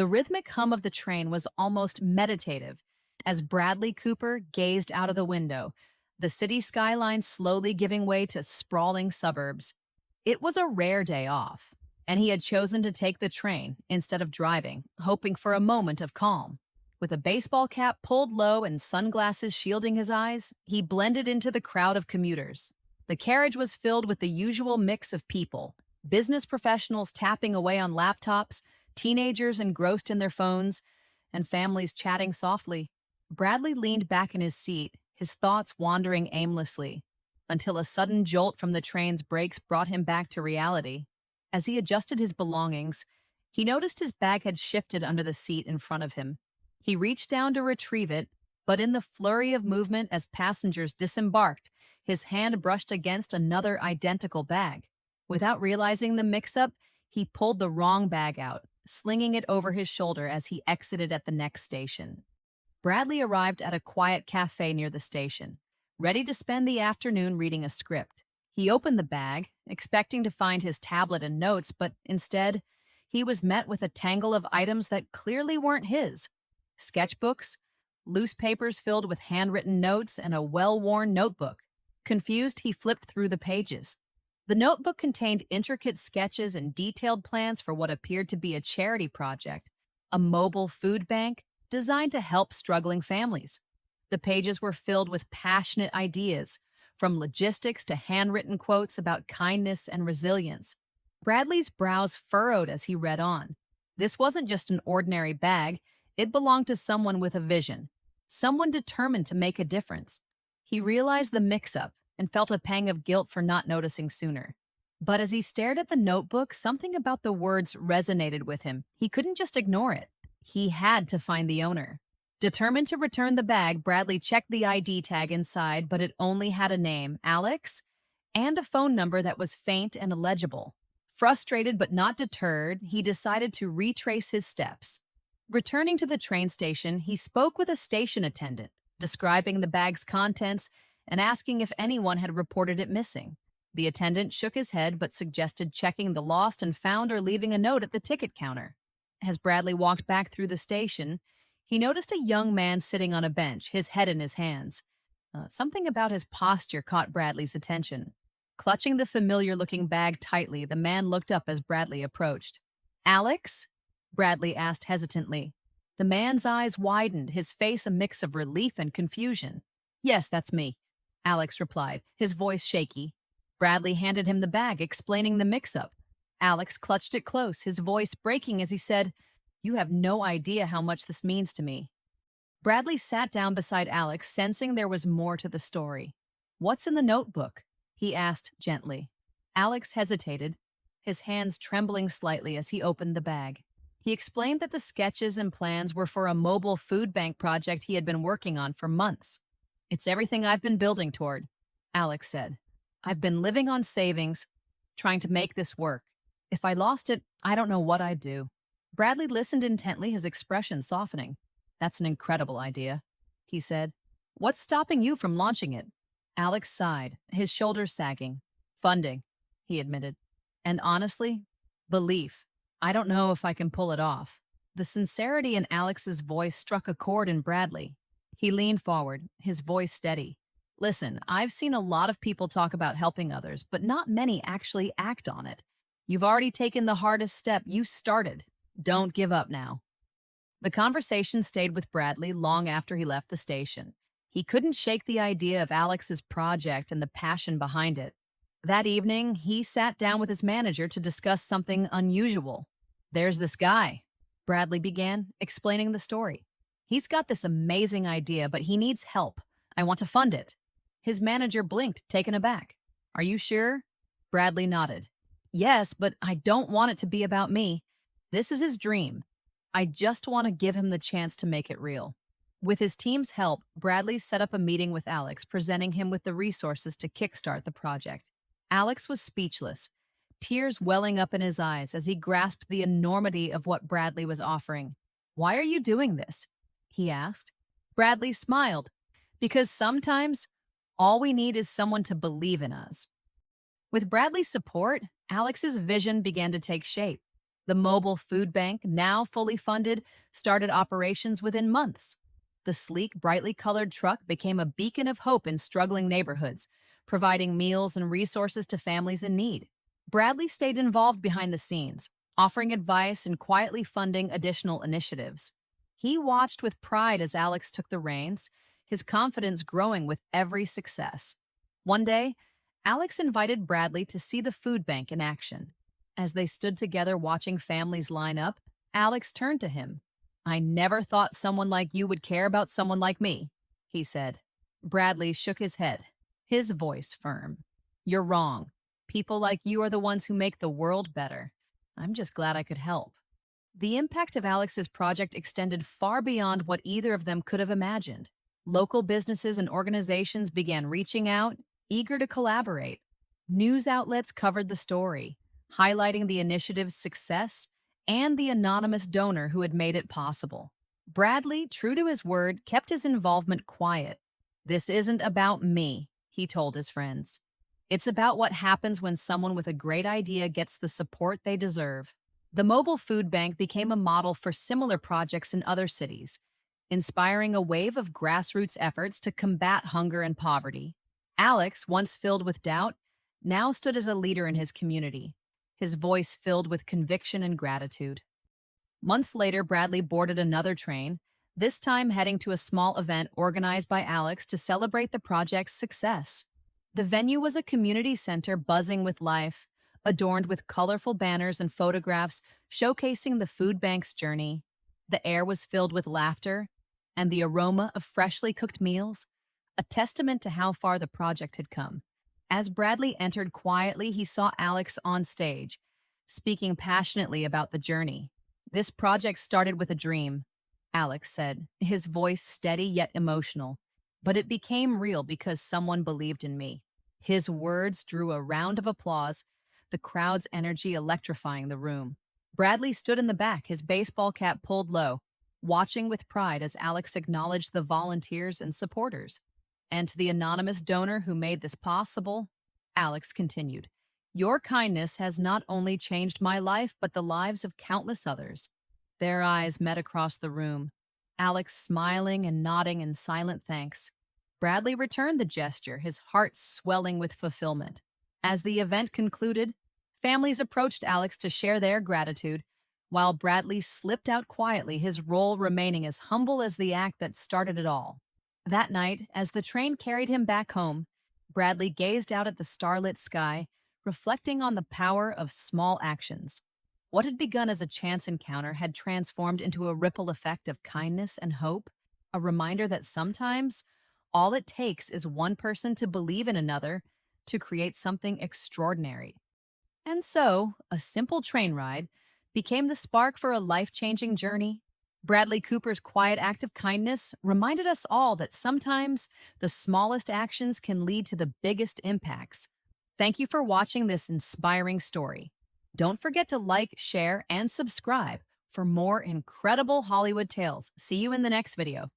The rhythmic hum of the train was almost meditative as Bradley Cooper gazed out of the window, the city skyline slowly giving way to sprawling suburbs. It was a rare day off, and he had chosen to take the train instead of driving, hoping for a moment of calm. With a baseball cap pulled low and sunglasses shielding his eyes, he blended into the crowd of commuters. The carriage was filled with the usual mix of people: business professionals tapping away on laptops, teenagers engrossed in their phones, and families chatting softly. Bradley leaned back in his seat, his thoughts wandering aimlessly, until a sudden jolt from the train's brakes brought him back to reality. As he adjusted his belongings, he noticed his bag had shifted under the seat in front of him. He reached down to retrieve it, but in the flurry of movement as passengers disembarked, his hand brushed against another identical bag. Without realizing the mix-up, he pulled the wrong bag out, slinging it over his shoulder as he exited at the next station. Bradley arrived at a quiet cafe near the station, ready to spend the afternoon reading a script. He opened the bag, expecting to find his tablet and notes, but instead, he was met with a tangle of items that clearly weren't his. Sketchbooks, loose papers filled with handwritten notes, and a well-worn notebook. Confused, he flipped through the pages. The notebook contained intricate sketches and detailed plans for what appeared to be a charity project, a mobile food bank designed to help struggling families. The pages were filled with passionate ideas, from logistics to handwritten quotes about kindness and resilience. Bradley's brows furrowed as he read on. This wasn't just an ordinary bag, it belonged to someone with a vision, someone determined to make a difference. He realized the mix-up and felt a pang of guilt for not noticing sooner. But as he stared at the notebook, something about the words resonated with him. He couldn't just ignore it. He had to find the owner. Determined to return the bag, Bradley checked the ID tag inside, but it only had a name, Alex, and a phone number that was faint and illegible. Frustrated but not deterred, he decided to retrace his steps. Returning to the train station, he spoke with a station attendant, describing the bag's contents and asking if anyone had reported it missing. The attendant shook his head but suggested checking the lost and found or leaving a note at the ticket counter. As Bradley walked back through the station, he noticed a young man sitting on a bench, his head in his hands. Something about his posture caught Bradley's attention. Clutching the familiar-looking bag tightly, the man looked up as Bradley approached. "Alex?" Bradley asked hesitantly. The man's eyes widened, his face a mix of relief and confusion. "Yes, that's me," Alex replied, his voice shaky. Bradley handed him the bag, explaining the mix-up. Alex clutched it close, his voice breaking as he said, "You have no idea how much this means to me." Bradley sat down beside Alex, sensing there was more to the story. "What's in the notebook?" he asked gently. Alex hesitated, his hands trembling slightly as he opened the bag. He explained that the sketches and plans were for a mobile food bank project he had been working on for months. "It's everything I've been building toward," Alex said. "I've been living on savings, trying to make this work. If I lost it, I don't know what I'd do." Bradley listened intently, his expression softening. "That's an incredible idea," he said. "What's stopping you from launching it?" Alex sighed, his shoulders sagging. "Funding," he admitted. "And honestly, belief. I don't know if I can pull it off." The sincerity in Alex's voice struck a chord in Bradley. He leaned forward, his voice steady. "Listen, I've seen a lot of people talk about helping others, but not many actually act on it. You've already taken the hardest step. You started. Don't give up now." The conversation stayed with Bradley long after he left the station. He couldn't shake the idea of Alex's project and the passion behind it. That evening, he sat down with his manager to discuss something unusual. "There's this guy," Bradley began, explaining the story. "He's got this amazing idea, but he needs help. I want to fund it." His manager blinked, taken aback. "Are you sure?" Bradley nodded. "Yes, but I don't want it to be about me. This is his dream. I just want to give him the chance to make it real." With his team's help, Bradley set up a meeting with Alex, presenting him with the resources to kickstart the project. Alex was speechless, tears welling up in his eyes as he grasped the enormity of what Bradley was offering. "Why are you doing this?" he asked. Bradley smiled. "Because sometimes all we need is someone to believe in us." With Bradley's support, Alex's vision began to take shape. The mobile food bank, now fully funded, started operations within months. The sleek, brightly colored truck became a beacon of hope in struggling neighborhoods, providing meals and resources to families in need. Bradley stayed involved behind the scenes, offering advice and quietly funding additional initiatives. He watched with pride as Alex took the reins, his confidence growing with every success. One day, Alex invited Bradley to see the food bank in action. As they stood together watching families line up, Alex turned to him. "I never thought someone like you would care about someone like me," he said. Bradley shook his head, his voice firm. "You're wrong. People like you are the ones who make the world better. I'm just glad I could help." The impact of Alex's project extended far beyond what either of them could have imagined. Local businesses and organizations began reaching out, eager to collaborate. News outlets covered the story, highlighting the initiative's success and the anonymous donor who had made it possible. Bradley, true to his word, kept his involvement quiet. "This isn't about me," he told his friends. "It's about what happens when someone with a great idea gets the support they deserve." The mobile food bank became a model for similar projects in other cities, inspiring a wave of grassroots efforts to combat hunger and poverty. Alex, once filled with doubt, now stood as a leader in his community, his voice filled with conviction and gratitude. Months later, Bradley boarded another train, this time heading to a small event organized by Alex to celebrate the project's success. The venue was a community center buzzing with life, adorned with colorful banners and photographs showcasing the food bank's journey. The air was filled with laughter and the aroma of freshly cooked meals, a testament to how far the project had come. As Bradley entered quietly, he saw Alex on stage, speaking passionately about the journey. "This project started with a dream," Alex said, his voice steady yet emotional. "But it became real because someone believed in me." His words drew a round of applause, the crowd's energy electrifying the room. Bradley stood in the back, his baseball cap pulled low, watching with pride as Alex acknowledged the volunteers and supporters. "And to the anonymous donor who made this possible," Alex continued, "your kindness has not only changed my life, but the lives of countless others." Their eyes met across the room, Alex smiling and nodding in silent thanks. Bradley returned the gesture, his heart swelling with fulfillment. As the event concluded, families approached Alex to share their gratitude, while Bradley slipped out quietly, his role remaining as humble as the act that started it all. That night, as the train carried him back home, Bradley gazed out at the starlit sky, reflecting on the power of small actions. What had begun as a chance encounter had transformed into a ripple effect of kindness and hope, a reminder that sometimes all it takes is one person to believe in another to create something extraordinary. And so, a simple train ride became the spark for a life-changing journey. Bradley Cooper's quiet act of kindness reminded us all that sometimes the smallest actions can lead to the biggest impacts. Thank you for watching this inspiring story. Don't forget to like, share, and subscribe for more incredible Hollywood tales. See you in the next video.